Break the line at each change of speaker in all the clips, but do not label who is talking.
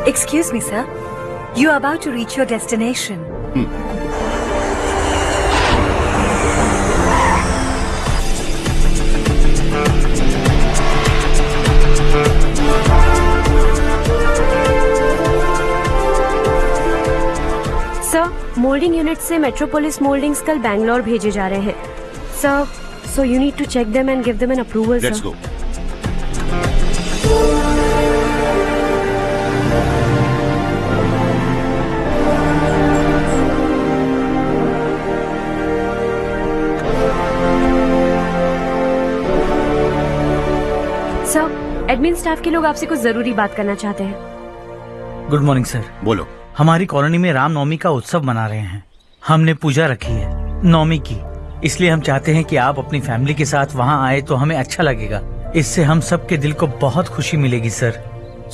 Excuse me, sir. You are about to reach your destination.
Sir, moulding unit से metropolis mouldings कल बैंगलोर भेजे जा रहे हैं. Sir, so you need to check them and give them an approval, sir.
Let's go.
Sir, admin staff के लोग आपसे कुछ जरूरी बात करना चाहते हैं.
Good morning sir.
बोलो.
हमारी कॉलोनी में रामनवमी का उत्सव मना रहे हैं. हमने पूजा रखी है नवमी की, इसलिए हम चाहते हैं कि आप अपनी फैमिली के साथ वहाँ आए तो हमें अच्छा लगेगा. इससे हम सबके दिल को बहुत खुशी मिलेगी सर.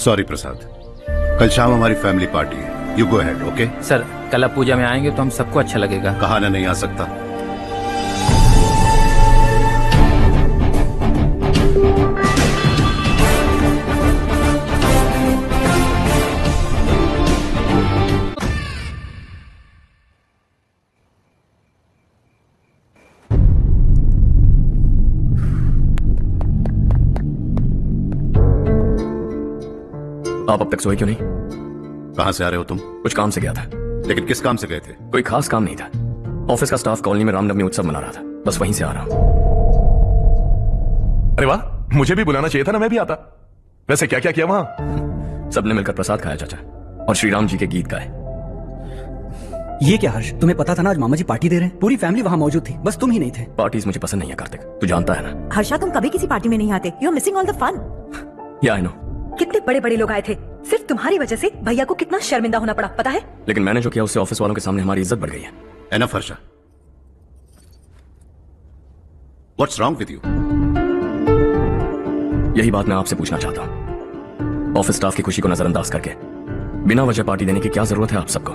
सॉरी प्रसाद, कल शाम हमारी फैमिली पार्टी है. You go ahead. Okay
sir, कल आप पूजा में आएंगे तो हम सबको अच्छा लगेगा.
कहा ना नहीं आ सकता.
आप अब तक सोए क्यों नहीं?
कहाँ से आ रहे हो तुम?
कुछ काम से गया था.
लेकिन किस काम से गए थे?
कोई खास काम नहीं था. ऑफिस का स्टाफ कॉलोनी में रामनवमी उत्सव मना रहा था, बस वहीं से आ रहा हूँ.
अरे वाह, मुझे भी बुलाना चाहिए था ना, मैं भी आता. वैसे क्या क्या किया वहां?
सबने मिलकर प्रसाद खाया चाचा, और श्री राम जी के गीत गाए.
ये क्या हर्ष, तुम्हें पता था ना आज मामा जी पार्टी दे रहे हैं? पूरी फैमिली वहाँ मौजूद थी, बस तुम ही नहीं थे.
पार्टीज मुझे पसंद नहीं है कार्तिक, तू जानता है ना.
हर्षा, तुम कभी किसी पार्टी में नहीं आते. You are missing all the fun.
Yeah I no.
कितने बड़े बड़े लोग आए थे. सिर्फ तुम्हारी वजह से भैया को कितना शर्मिंदा होना पड़ा, पता है?
लेकिन मैंने जो किया उससे ऑफिस वालों के सामने हमारी इज्जत बढ़ गई है.
Enough Harsha. What's wrong with you?
यही बात मैं आपसे पूछना चाहता हूँ. ऑफिस स्टाफ की खुशी को नजरअंदाज करके बिना वजह पार्टी देने की क्या जरूरत है आप सबको?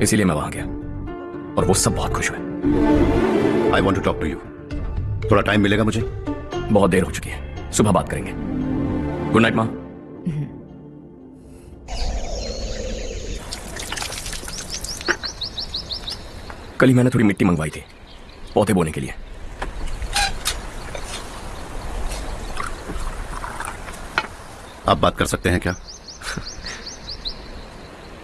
इसीलिए मैं वहां गया और वो सब बहुत खुश हुए.
I want to talk to you. थोड़ा टाइम मिलेगा मुझे?
बहुत देर हो चुकी है, सुबह बात करेंगे. गुड नाइट माँ. कल ही मैंने थोड़ी मिट्टी मंगवाई थी पौधे बोने के लिए.
आप बात कर सकते हैं क्या?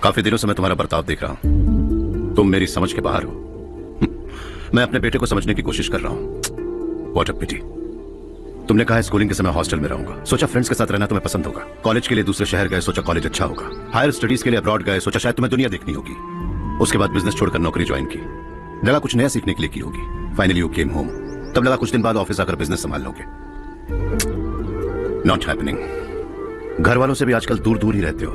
काफी दिनों से मैं तुम्हारा बर्ताव देख रहा हूं. तुम मेरी समझ के बाहर हो. मैं अपने बेटे को समझने की कोशिश कर रहा हूं. व्हाट अ पिटी. तुमने कहा स्कूलिंग के समय हॉस्टल में रहूंगा. सोचा फ्रेंड्स के साथ रहना तुम्हें पसंद होगा. कॉलेज के लिए दूसरे शहर गए, सोचा कॉलेज अच्छा होगा. हायर स्टडीज के लिए अब्रॉड गए, सोचा शायद तुम्हें दुनिया देखनी होगी. उसके बाद बिजनेस छोड़कर नौकरी ज्वाइन की. लगा कुछ नया सीखने के लिए की होगी. Finally you came home. तब लगा कुछ दिन बाद ऑफिस आकर बिजनेस संभाल लोगे. Not happening. घर वालों से भी आजकल दूर दूर ही रहते हो.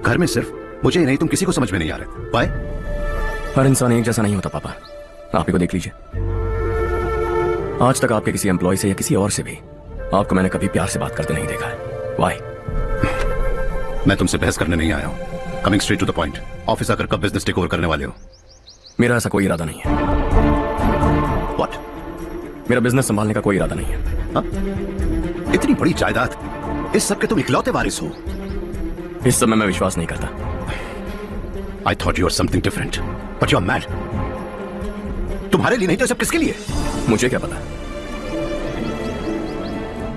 घर में सिर्फ मुझे ही नहीं, तुम किसी को समझ में नहीं आ रहे. व्हाई?
हर इंसान एक जैसा नहीं होता पापा. आप ही को देख लीजिए. आज तक आपके किसी एम्प्लॉय से या किसी और से भी आपको मैंने कभी प्यार से बात करते नहीं देखा है. व्हाई?
मैं तुमसे बहस करने नहीं आया हूं. Coming straight to the point. Office आकर कब बिजनेस टेक ओवर करने वाले हो?
मेरा ऐसा कोई इरादा नहीं है.
व्हाट?
मेरा बिजनेस संभालने का कोई इरादा नहीं है.
हा? इतनी बड़ी जायदाद, इस सब के तुम इकलौते वारिस हो.
इस सब में मैं विश्वास नहीं करता.
I thought you are something different, but you are mad. तुम्हारे लिए नहीं तो सब किसके लिए?
मुझे क्या पता.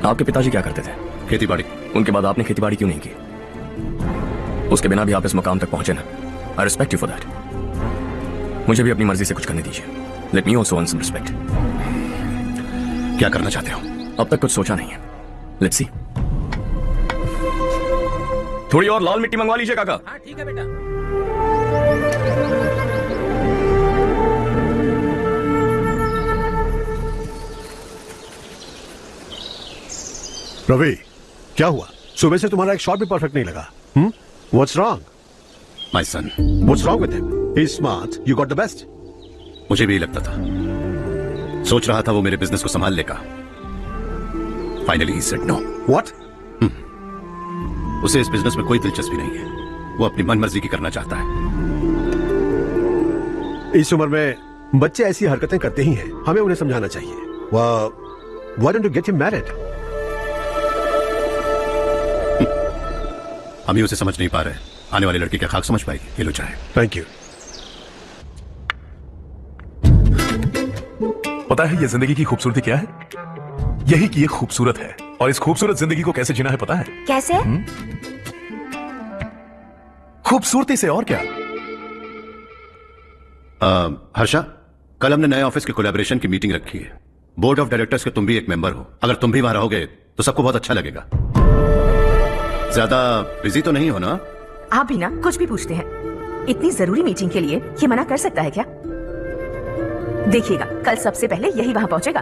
आपके पिताजी क्या करते थे?
खेतीबाड़ी.
उनके बाद आपने खेतीबाड़ी क्यों नहीं की? उसके बिना भी आप इस मुकाम तक पहुंचे ना. I respect you for that. मुझे भी अपनी मर्जी से कुछ करने दीजिए. Let me also earn some respect.
क्या करना चाहते हो?
अब तक कुछ सोचा नहीं है. Let's see. थोड़ी और लाल मिट्टी मंगवा लीजिए काका.
हाँ ठीक है बेटा.
रवि, क्या हुआ? सुबह से तुम्हारा एक शॉट भी परफेक्ट नहीं लगा. What's wrong?
My son.
What's wrong with him? He's smart. You got the best.
मुझे भी लगता था. सोच रहा था वो मेरे बिजनेस को संभाल लेगा. Finally he said no.
What?
उसे इस बिजनेस में कोई दिलचस्पी नहीं है. वो अपनी मनमर्जी की करना चाहता है.
इस उम्र में बच्चे ऐसी हरकतें करते ही हैं. हमें उन्हें समझाना चाहिए. Why don't you get him married?
हम ही उसे समझ नहीं पा रहे, आने वाली लड़की क्या खाक समझ पाएगी? ये लो चाहे।
Thank you.
पता है ये जिंदगी की खूबसूरती क्या है? यही कि ये खूबसूरत है, और इस खूबसूरत जिंदगी को कैसे जीना है पता है?
कैसे?
खूबसूरती से, और क्या।
हर्षा, कल हमने नए ऑफिस के कोलैबोरेशन की मीटिंग रखी है। बोर्ड ऑफ डायरेक्टर्स के तुम भी एक मेंबर हो। अगर तुम भी वहां रहोगे तो सबको बहुत अच्छा लगेगा। ज्यादा बिजी तो नहीं हो ना?
आप भी ना कुछ भी पूछते हैं। इतनी जरूरी मीटिंग के लिए ये मना कर सकता है क्या? देखिएगा कल सबसे पहले यही वहां पहुंचेगा।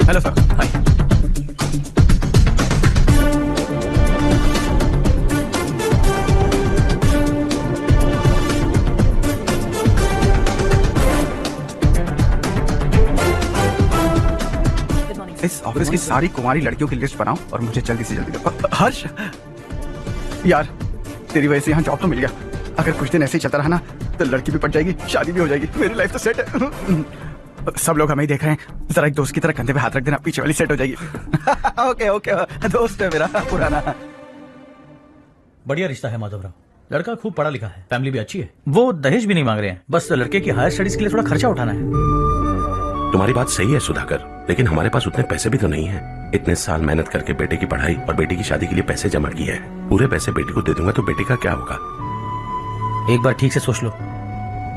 Hello sir. हाय। इस ऑफिस की सारी कुमारी लड़कियों की लिस्ट बनाओ और मुझे जल्दी से जल्दी दो। हर्ष यार, तेरी वजह से यहाँ जॉब तो मिल गया। अगर कुछ दिन ऐसे ही चलता रहा ना तो लड़की भी पट जाएगी, शादी भी हो जाएगी, मेरी लाइफ तो सेट है। सब लोग हमें ही देख रहे हैं, जरा एक दोस्त की तरह कंधे पे हाथ रख देना, पीछे वाली सेट हो जाएगी। ओके ओके, दोस्त है मेरा पुराना।
बढ़िया रिश्ता है माधवराव। लड़का खूब पढ़ा लिखा है, फैमिली भी अच्छी है। वो दहेज भी नहीं मांग रहे हैं, बस लड़के की हायर स्टडीज के लिए थोड़ा खर्चा उठाना है।
तुम्हारी बात सही है सुधाकर, लेकिन हमारे पास उतने पैसे भी तो नहीं है। इतने साल मेहनत करके बेटे की पढ़ाई और बेटे की शादी के लिए पैसे जमा किए हैं। पूरे पैसे बेटी को दे दूंगा तो बेटे का क्या होगा?
एक बार ठीक से सोच लो।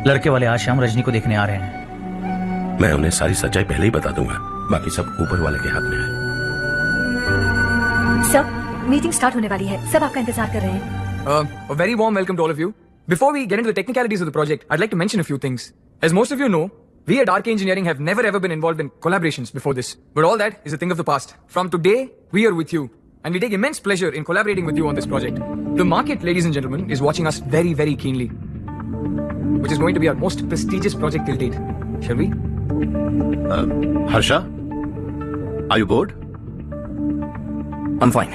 लड़के वाले आज शाम रजनी को देखने आ रहे हैं।
मैं उन्हें सारी सच्चाई पहले ही बता दूंगा, बाकी सब ऊपर वाले के हाथ में है।
सब मीटिंग स्टार्ट होने वाली है, सब आपका इंतजार कर रहे हैं।
A very warm welcome to all of you. Before we get into the technicalities of the project, I'd like to mention a few things. As most of you know, we at RK Engineering have never ever been involved in collaborations before this. But all that is a thing of the past. From today, we are with you. And we take immense pleasure in collaborating with you on this project. The market, ladies and gentlemen, is watching us very, very keenly. Which is going to be our most prestigious project till date. Shall we?
Harsha, are you bored?
I'm fine.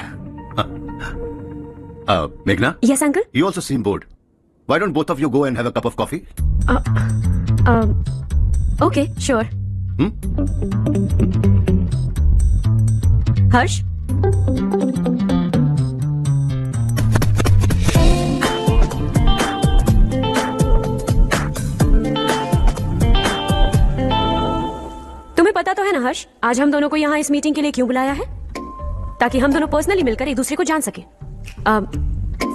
Meghna?
Yes, uncle.
You also seem bored. Why don't both of you go and have a cup of coffee?
Okay, sure. हर्ष, तुम्हें पता तो है ना हर्ष, आज हम दोनों को यहाँ इस मीटिंग के लिए क्यों बुलाया है? ताकि हम दोनों पर्सनली मिलकर एक दूसरे को जान सके।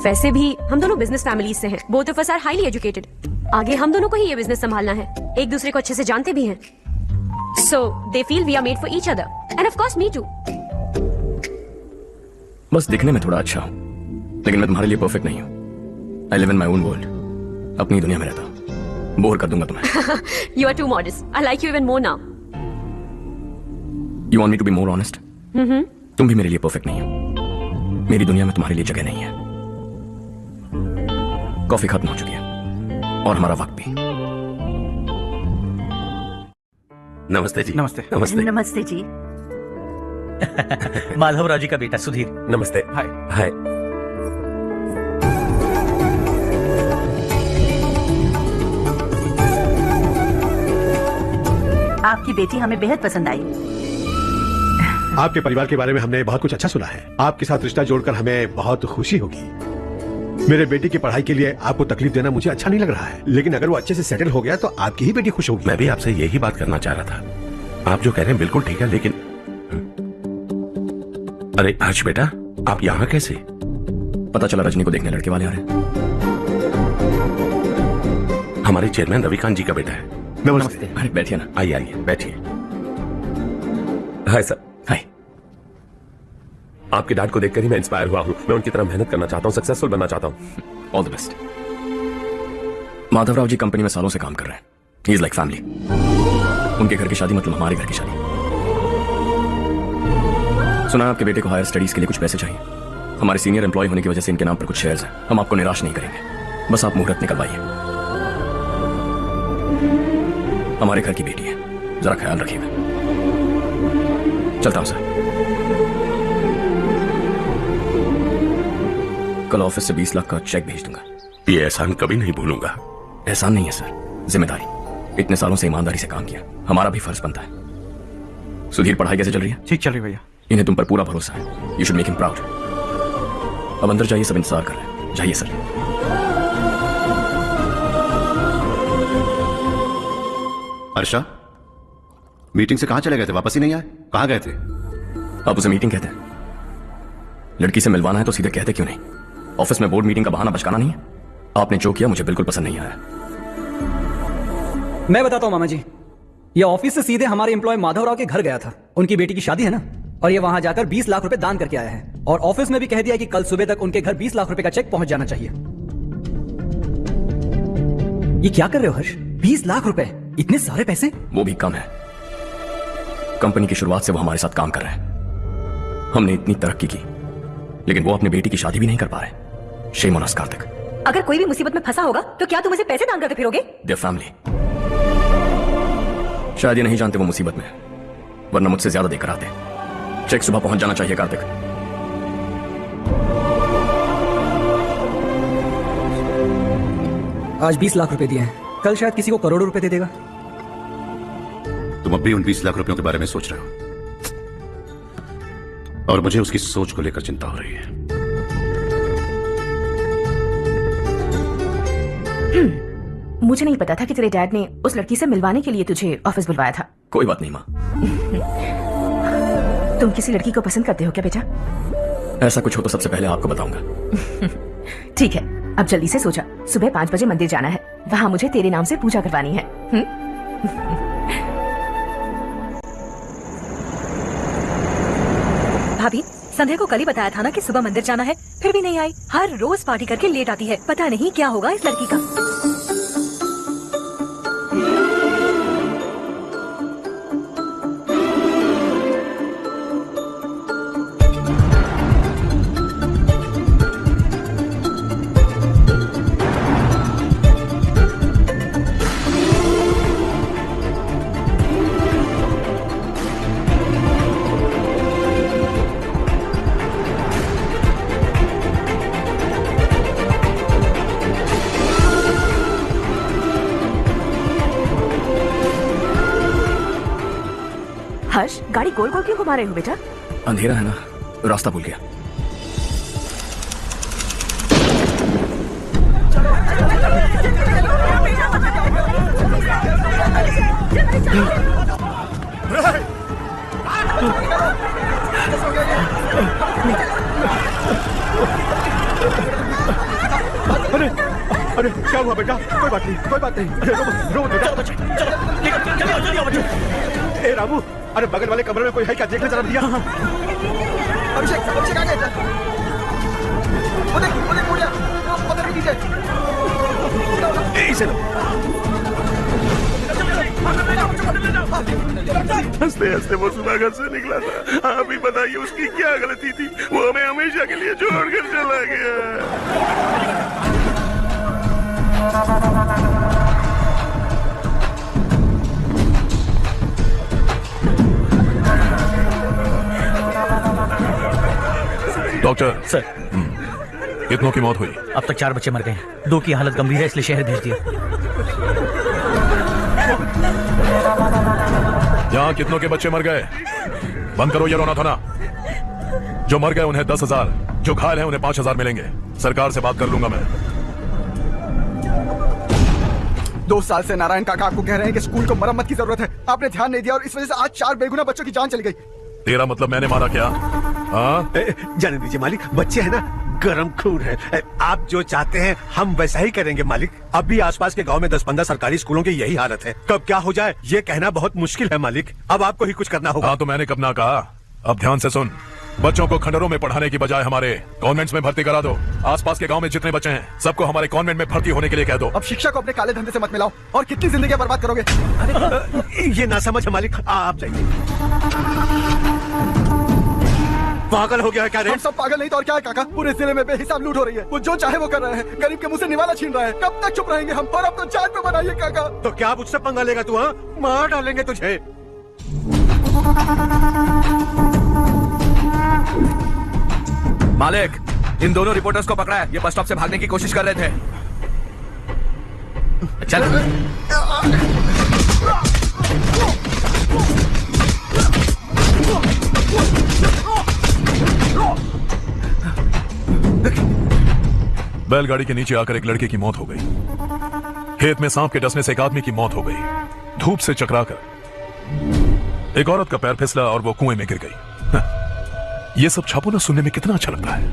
वैसे भी हम दोनों बिजनेस फैमिलीज से हैं। Both of us are highly educated. आगे हम दोनों को ही ये बिजनेस संभालना है। एक दूसरे को अच्छे से जानते भी हैं। So they feel we are made for each other, and of course me too.
बस दिखने में थोड़ा अच्छा हूं, लेकिन मैं तुम्हारे लिए परफेक्ट नहीं हूं। I live in my own world. अपनी दुनिया में रहता हूं। बोर कर दूंगा तुम्हें।
You are too modest. I like you even more now.
You want me to be more honest? तुम भी मेरे लिए परफेक्ट नहीं हो। मेरी दुनिया में तुम्हारे लिए जगह नहीं है। कॉफी खत्म हो चुकी है और हमारा वक्त भी।
नमस्ते जी।
नमस्ते।
नमस्ते।
नमस्ते जी।
माधवराव जी का बेटा सुधीर।
नमस्ते।
हाय।
हाय।
आपकी बेटी हमें बेहद पसंद आई।
आपके परिवार के बारे में हमने बहुत कुछ अच्छा सुना है। आपके साथ रिश्ता जोड़कर हमें बहुत खुशी होगी। मेरे बेटी की पढ़ाई के लिए आपको तकलीफ देना मुझे अच्छा नहीं लग रहा है, लेकिन अगर वो अच्छे से सेटल हो गया तो आपकी ही बेटी खुश होगी।
मैं भी आपसे यही बात करना चाह रहा था। आप जो कह रहे हैं बिल्कुल ठीक है, लेकिन अरे हर्ष बेटा, आप यहाँ कैसे?
पता चला रजनी को देखने लड़के वाले आ रहे हैं।
हमारे चेयरमैन रविकांत जी का बेटा है।
नमस्ते।
अरे बैठिए ना।
आइए आइए बैठिए। Hi sir.
हाय।
आपके डैड को देखकर ही मैं इंस्पायर हुआ हूँ। मैं उनकी तरह मेहनत करना चाहता हूँ, सक्सेसफुल बनना चाहता हूँ।
All the best. Madhavrao ji company में सालों से काम कर रहे हैं। He is like family. उनके घर की शादी मतलब हमारे घर की शादी। सुना आपके बेटे को हायर स्टडीज के लिए कुछ पैसे चाहिए। हमारे सीनियर एम्प्लॉय होने की वजह से इनके नाम पर कुछ शेयर्स हैं। हम आपको निराश नहीं करेंगे, बस आप मुहूर्त निकलवाइए। हमारे घर की बेटी है, जरा ख्याल रखिएगा। चलता हूं सर। कल ऑफिस से 20 लाख का चेक भेज दूंगा।
ये एहसान कभी नहीं भूलूंगा।
एहसान नहीं है सर, जिम्मेदारी। इतने सालों से ईमानदारी से काम किया, हमारा भी फर्ज बनता है। सुधीर, पढ़ाई कैसे चल रही है?
ठीक चल रही भैया।
इन्हें तुम पर पूरा भरोसा है। You should make him proud. अब अंदर जाइए, सब इंतजार कर रहे हैं। जाइए सर।
अर्षा, मीटिंग से कहां चले गए थे? वापस ही नहीं आए? कहां गए थे?
आप उसे मीटिंग कहते हैं? लड़की से मिलवाना है तो सीधे कहते क्यों नहीं? ऑफिस में बोर्ड मीटिंग का बहाना बचकाना नहीं है। आपने जो किया मुझे बिल्कुल पसंद नहीं आया।
मैं बताता हूं मामा जी, ये ऑफिस से सीधे हमारे एम्प्लॉय माधव राव के घर गया था। उनकी बेटी की शादी है ना, और ये वहां जाकर 20 लाख रुपए दान करके आया है। और ऑफिस में भी कह दिया कि कल सुबह तक उनके घर 20 लाख रुपए का चेक पहुंच जाना चाहिए। ये क्या कर रहे हो हर्ष? 20 लाख रुपए, इतने सारे पैसे?
वो भी कम है। कंपनी की शुरुआत से वो हमारे साथ काम कर रहे हैं। हमने इतनी तरक्की की, लेकिन वो अपनी बेटी की शादी भी नहीं कर पा रहे। Shame on us Kartik.
अगर कोई भी मुसीबत में फंसा होगा तो क्या तुम उसे पैसे दान करके फिरोगे?
Their family. शायद ये नहीं जानते वो मुसीबत में, वरना मुझसे ज्यादा देकर आते। चेक सुबह पहुंच जाना चाहिए कार्तिक।
आज 20 लाख रुपए दिए हैं, कल शायद किसी को करोड़ों रुपए दे देगा।
तुम अब भी उन 20 लाख रुपयों के बारे में सोच रहे हो, और मुझे उसकी सोच को लेकर चिंता हो रही है।
मुझे नहीं पता था कि तेरे डैड ने उस लड़की से मिलवाने के लिए तुझे ऑफिस बुलवाया था।
कोई बात नहीं माँ।
तुम किसी लड़की को पसंद करते हो क्या बेटा?
ऐसा कुछ हो तो सबसे पहले आपको बताऊंगा।
ठीक है, अब जल्दी से सो जा। सुबह 5 बजे मंदिर जाना है, वहाँ मुझे तेरे नाम से पूजा करवानी है।
भाभी, संध्या को कल ही बताया था ना कि सुबह मंदिर जाना है, फिर भी नहीं आई। हर रोज पार्टी करके लेट आती है। पता नहीं क्या होगा इस लड़की का।
हर्ष, गाड़ी गोल गोल क्यों घुमा रहे हो बेटा?
अंधेरा है ना, रास्ता भूल गया।
अरे अरे क्या हुआ बेटा? कोई बात नहीं, कोई बात नहीं। रो बेटा। ए रामू, अरे बगल वाले कमरे में कोई है क्या? देखने जरा दिया।
अभिषेक, अभिषेक आ गए। वो देख उड़ गया। उधर के नीचे।
इसे लो।
हंसते हंसते वो सुधाकर से निकला था। आप ही बताइए उसकी क्या गलती थी? वो हमें हमेशा के लिए छोड़कर चला गया।
डॉक्टर
सर,
कितनों की मौत हुई?
अब तक 4 बच्चे मर गए हैं। 2 की हालत गंभीर है, इसलिए शहर भेज दिया।
यहाँ कितनों के बच्चे मर गए? बंद करो ये रोना धोना। जो मर गए उन्हें 10,000, जो घायल हैं उन्हें 5,000 मिलेंगे। सरकार से बात कर लूंगा मैं।
2 साल से नारायण काका आपको कह रहे हैं कि स्कूल को मरम्मत की जरूरत है। आपने ध्यान नहीं दिया और इस वजह से आज 4 बेगुनाह बच्चों की जान चली गई।
तेरा मतलब मैंने मारा क्या? हाँ,
जाने दीजिए मालिक, बच्चे हैं ना, गरम खून है। आप जो चाहते हैं हम वैसा ही करेंगे मालिक। अब भी आसपास के गांव में 10-15 सरकारी स्कूलों की यही हालत है। कब क्या हो जाए ये कहना बहुत मुश्किल है मालिक। अब आपको ही कुछ करना होगा।
हाँ, तो मैंने कब ना कहा। अब ध्यान से सुन, बच्चों को खंडरों में पढ़ाने की बजाय हमारे कॉन्वेंट्स में भर्ती करा दो। आसपास के गांव में जितने बच्चे हैं सबको हमारे कॉन्वेंट में भर्ती होने के लिए कह दो।
अब शिक्षा को अपने काले धंधे से मत मिलाओ और कितनी जिंदगी बर्बाद करोगे।
ये ना समझ है मालिक, आप जाइए। पागल हो गया है क्या रे?
हम सब पागल नहीं तो और क्या है काका? पूरे जिले में बेहिसाब लूट हो रही है। वो जो चाहे वो कर रहे हैं। गरीब के मुंह से निवाला छीन रहा है। कब तक चुप रहेंगे हम? और अब तो जान पे बनाइए काका।
तो क्या आप उससे पंगा लेगा तू? हाँ, मार डालेंगे तुझे।
मालिक, इन दोनों रिपोर्टर्स को पकड़ा है। ये बस स्टॉप से भागने की कोशिश कर रहे थे।
चल।
बैलगाड़ी के नीचे आकर एक लड़के की मौत हो गई। खेत में सांप के डसने से एक आदमी की मौत हो गई। धूप से चकराकर एक औरत का पैर फिसला और वो कुएं में गिर गई। ये सब छापो ना सुनने में कितना अच्छा लगता है,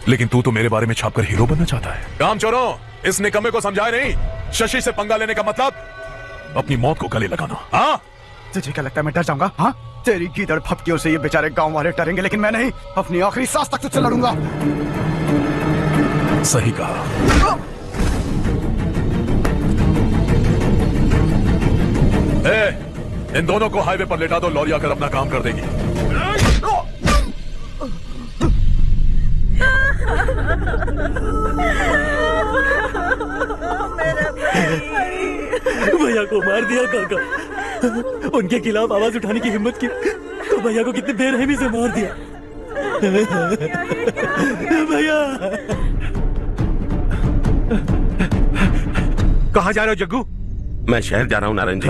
लेकिन तू तो मेरे बारे में छापकर हीरो बनना चाहता है। काम चोरों, इस निकम्मे को समझाए नहीं। शशि से पंगा लेने का मतलब अपनी मौत को गले लगाना। हाँ,
तुझे क्या लगता है मैं डर जाऊंगा? हाँ, तेरी गीदड़ फपकियों से ये बेचारे गांव वाले डरेंगे, लेकिन मैं नहीं। अपनी आखिरी सांस तक तुझसे लड़ूंगा।
सही कहा। इन दोनों को हाईवे पर लेटा दो, लॉरी आकर अपना काम कर देगी।
भैया को मार दिया काका। उनके खिलाफ आवाज उठाने की हिम्मत की तो भैया को कितने बेरहमी से मार दिया। भैया
कहाँ जा रहे हो जग्गू? मैं शहर जा रहा हूँ नारायण जी।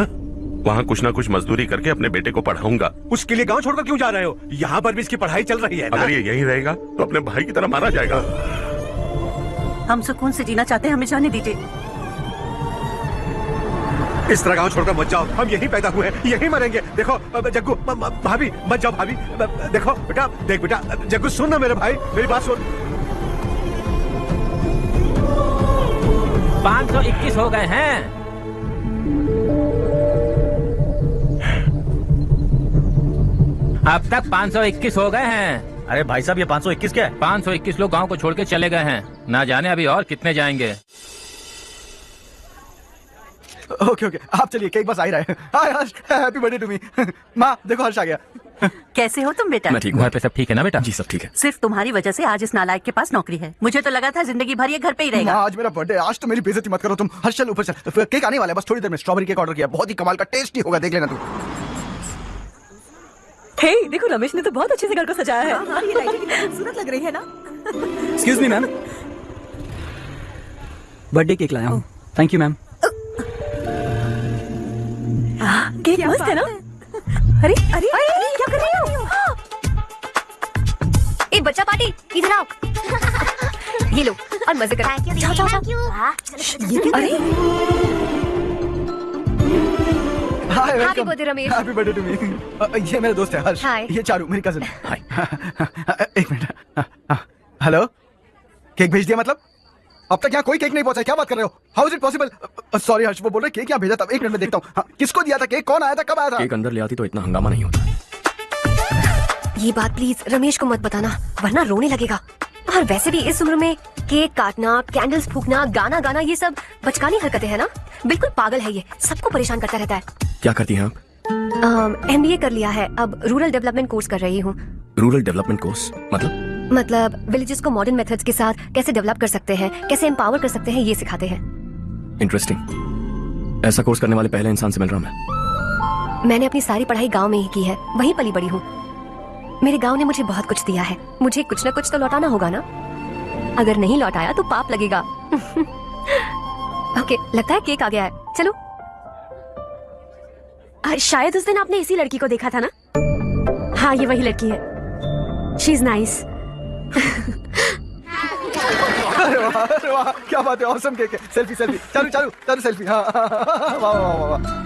वहाँ कुछ ना कुछ मजदूरी करके अपने बेटे को पढ़ाऊंगा।
उसके लिए गांव छोड़कर क्यों जा रहे हो? यहाँ पर भी इसकी पढ़ाई चल रही है ना?
अगर ये यहीं रहेगा तो अपने भाई की तरह मारा जाएगा।
हम सुकून से जीना चाहते हैं, हमें जाने दीजिए।
इस तरह गांव छोड़कर मत जाओ। हम यहीं पैदा हुए हैं, यहीं मरेंगे। देखो जग्गू, भाभी मत जाओ। भाभी देखो बेटा, देख बेटा, जग्गू सुन ना मेरे भाई, मेरी बात सुन।
521 हो गए हैं। अब तक 521 हो गए हैं।
अरे भाई साहब, ये 521 क्या है?
521 लोग गांव को छोड़ के चले गए हैं। ना जाने अभी और कितने जाएंगे।
ओके ओके, आप चलिए, केक बस आ ही रहा है। हाय हर्ष, हैप्पी बर्थडे टू मी। माँ देखो, हर्ष आ गया।
कैसे हो तुम बेटा?
मैं ठीक हूँ।
घर पे सब ठीक है ना बेटा?
जी सब ठीक है।
सिर्फ तुम्हारी वजह से आज इस नालायक के पास नौकरी है। मुझे तो लगा था जिंदगी भर ये घर पे ही रहेगा।
आज मेरा बर्थडे, आज तो मेरी बेइज्जती मत करो तुम। हर्ष चल ऊपर चल, केक आने वाला है, बस थोड़ी देर में। स्ट्रॉबेरी केक ऑर्डर किया, बहुत ही कमाल का, टेस्टी होगा, देख लेना तू।
हे देखो, रमेश ने तो बहुत अच्छे से घर को सजाया है। ये लाइटिंग कितनी खूबसूरत लग रही है ना।
Excuse me ma'am, birthday cake लाया हूँ। Thank you ma'am.
केक मस्त है ना? अरे अरे अरे, क्या कर रही हो?
ए बच्चा पार्टी, इधर आओ। ये लो और मजे करो। जाओ जाओ जाओ।
अरे
hi,
happy
welcome.
Birthday Ramesh.
Happy birthday to me. ये मेरा दोस्त है हर्ष।
हाय।
ये चारू, मेरी कजिन। हाय। एक मिनट। हेलो, केक भेज दिया मतलब? अब तक यहाँ कोई केक नहीं पहुंचा, क्या बात कर रहे हो? How is it possible? Sorry Harsh, वो बोल रहे केक यहाँ भेजा था। एक मिनट में देखता हूँ। हाँ, किसको दिया था केक? कौन आया था? कब आया था?
केक अंदर ले आती तो इतना हंगामा नहीं होता।
ये बात प्लीज रमेश को मत बताना, वरना रोने लगेगा। और वैसे भी इस उम्र में केक काटना, कैंडल्स फूकना, गाना गाना, ये सब बचकानी हरकतें है ना। बिल्कुल पागल है ये, सबको परेशान करता रहता है।
क्या करती हैं आप?
MBA कर लिया है, अब रूरल डेवलपमेंट कोर्स कर रही हूँ।
रूरल डेवलपमेंट कोर्स
मतलब विलेजेस को मॉडर्न मेथड्स के साथ कैसे डेवलप कर सकते हैं, कैसे एम्पावर कर सकते हैं, ये सिखाते हैं।
इंटरेस्टिंग। ऐसा कोर्स करने वाले पहले इंसान से मिल रहा मैं।
मैंने अपनी सारी पढ़ाई गांव में ही की है, वहीं पली बड़ी हूँ। मेरे गांव ने मुझे बहुत कुछ दिया है, मुझे कुछ ना कुछ तो लौटाना होगा ना। अगर नहीं लौटाया तो पाप लगेगा। ओके, लगता है केक आ गया है, चलो। शायद उस दिन आपने इसी लड़की को देखा था ना? हाँ, ये वही लड़की है। She is nice.
अरे वाह, क्या बात है, ऑसम केक है। Selfie selfie, Charu Charu Charu selfie. हाँ, वाह वाह वाह वाह।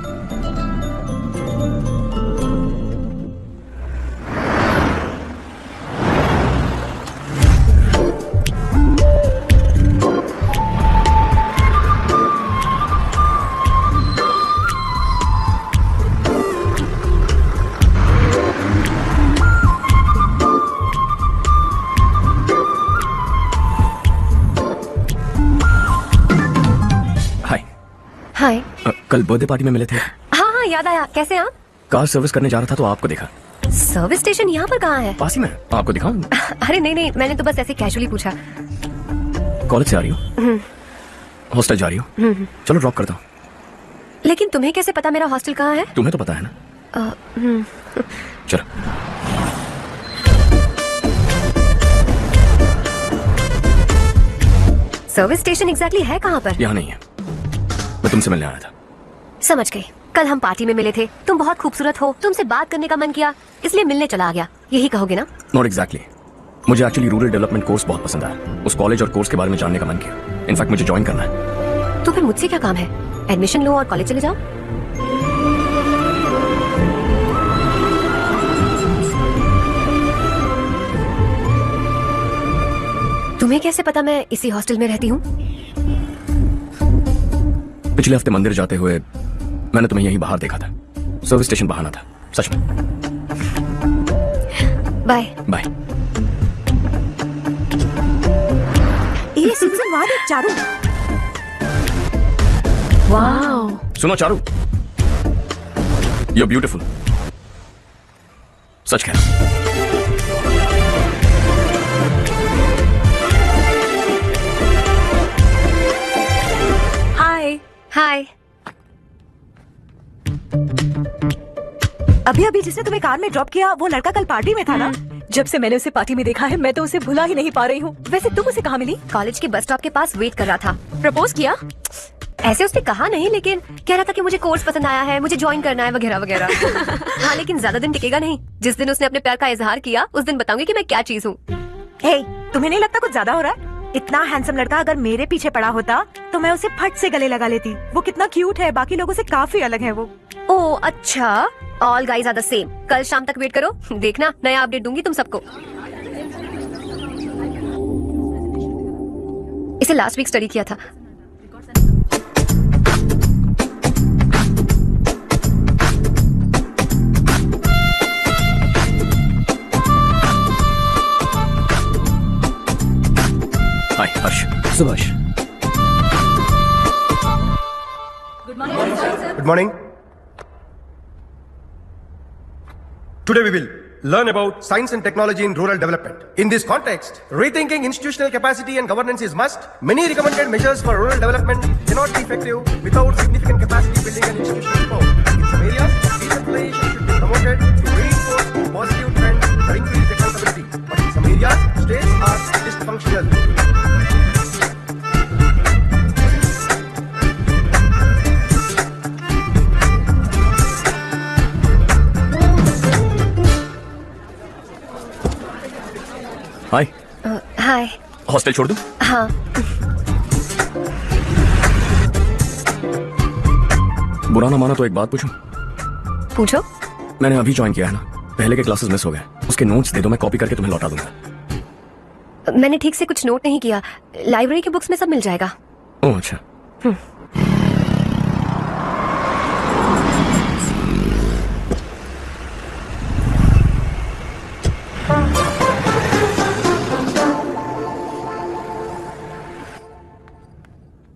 हाय।
कल बर्थडे पार्टी में मिले थे।
हाँ हाँ, याद आया। कैसे आप?
कार सर्विस करने जा रहा था तो आपको देखा।
सर्विस स्टेशन यहाँ पर कहाँ है?
पास ही में, आपको दिखाऊं?
अरे नहीं नहीं, मैंने तो बस ऐसे कैजुअली पूछा।
कॉलेज से आ रही हो? हॉस्टल जा रही हो? चलो ड्रॉप करता हूँ।
लेकिन तुम्हें कैसे पता मेरा हॉस्टल कहाँ है?
तुम्हें तो पता है ना। चलो।
सर्विस स्टेशन एग्जैक्टली है कहाँ पर?
यहाँ नहीं है। मैं तुमसे मिलने आया था।
समझ गई। कल हम पार्टी में मिले थे, तुम बहुत खूबसूरत हो, तुमसे बात करने का मन किया, इसलिए मिलने चला आ गया, यही कहोगे ना?
Not exactly. मुझे एक्चुअली रूरल डेवलपमेंट कोर्स बहुत पसंद आया। उस कॉलेज और कोर्स के बारे में जानने का मन किया। इनफैक्ट मुझे ज्वाइन करना है।
तो फिर मुझसे क्या काम है? एडमिशन लो और कॉलेज चले जाओ। तुम्हें कैसे पता मैं इसी हॉस्टल में रहती हूँ?
पिछले हफ्ते मंदिर जाते हुए मैंने तुम्हें यहीं बाहर देखा था। सर्विस स्टेशन बहाना था, सच में।
Bye
bye.
ये सुन वहां देख चारू।
वाओ।
सुनो चारू, यू आर ब्यूटीफुल। सच कह रहा हूं।
हाय
हाय।
अभी जिसने तुम्हें कार में ड्रॉप किया वो लड़का कल पार्टी में था ना?
जब से मैंने उसे पार्टी में देखा है मैं तो उसे भुला ही नहीं पा रही हूँ। वैसे तुम उसे कहाँ मिली?
कॉलेज के बस स्टॉप के पास वेट कर रहा था। प्रपोज किया? ऐसे उसने कहा नहीं, लेकिन कह रहा था कि मुझे कोर्स पसंद आया है, मुझे ज्वाइन करना है वगैरह वगैरह। हाँ, लेकिन ज्यादा दिन टिकेगा नहीं। जिस दिन उसने अपने प्यार का इजहार किया उस दिन बताऊंगी कि मैं क्या चीज हूँ।
हे, तुम्हें नहीं लगता कुछ ज्यादा हो रहा है? इतना हैंडसम लड़का अगर मेरे पीछे पड़ा होता तो मैं उसे फट से गले लगा लेती। वो कितना क्यूट है, बाकी लोगों से काफी अलग है वो।
ओह अच्छा, all guys are the same. कल शाम तक वेट करो, देखना नया अपडेट दूंगी तुम सबको। इसे लास्ट वीक स्टडी किया था।
हाय हर्ष।
Subhash.
Good morning. Today we will learn about science and technology in rural development. In this context, rethinking institutional capacity and governance is must. Many recommended measures for rural development cannot be effective without significant capacity building and institutional reform. In some areas, decentralization should be promoted to reinforce positive trends or increase accountability. But in some areas, states are dysfunctional.
Hi.
Hi.
Hostel छोड़ दूं?
हाँ।
बुरा ना माना तो एक बात पूछूं?
पूछो।
मैंने अभी ज्वाइन किया है ना, पहले के क्लासेस मिस हो गए। उसके नोट्स दे दो, मैं कॉपी करके तुम्हें लौटा दूंगा।
मैंने ठीक से कुछ नोट नहीं किया, लाइब्रेरी के बुक्स में सब मिल जाएगा।
ओह अच्छा।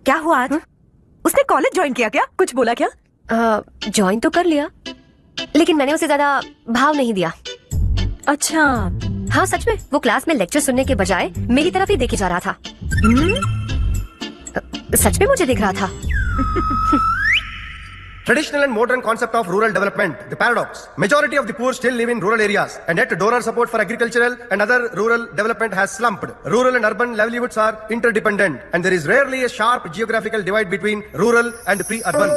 क्या हुआ आज? उसने कॉलेज ज्वाइन किया क्या?
कुछ बोला क्या?
ज्वाइन तो कर लिया, लेकिन मैंने उसे ज्यादा भाव नहीं दिया।
अच्छा।
हाँ सच में, वो क्लास में लेक्चर सुनने के बजाय मेरी तरफ ही देखे जा रहा था। सच में मुझे दिख रहा था।
Traditional and modern concept of rural development, the paradox. Majority of the poor still live in rural areas, and yet donor support for agricultural and other rural development has slumped. Rural and urban livelihoods are interdependent, and there is rarely a sharp geographical divide between rural and pre-urban.